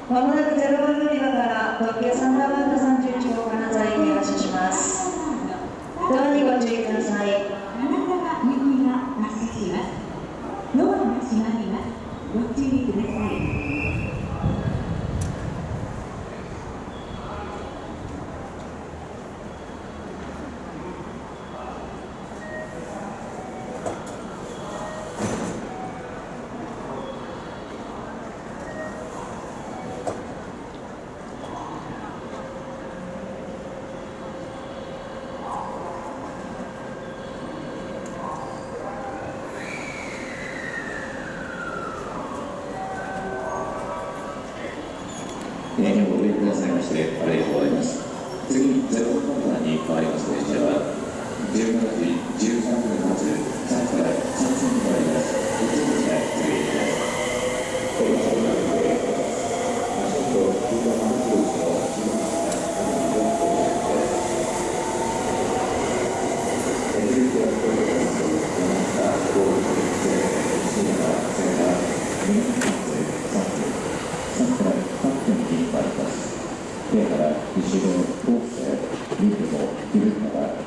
まもなく0番乗り場から特急サンダーバード31号金沢行きが発車します。ドアにご注意ください。金沢行きが発車します。ドアが閉まります。ご注意ください。ご利用くださいましてありがとうございます。次に0番カウンターに回ります列車は17時13分発3から3線に回ります。ご注意ください。次に行きます。それから後ろ、後世、リズムを切るのが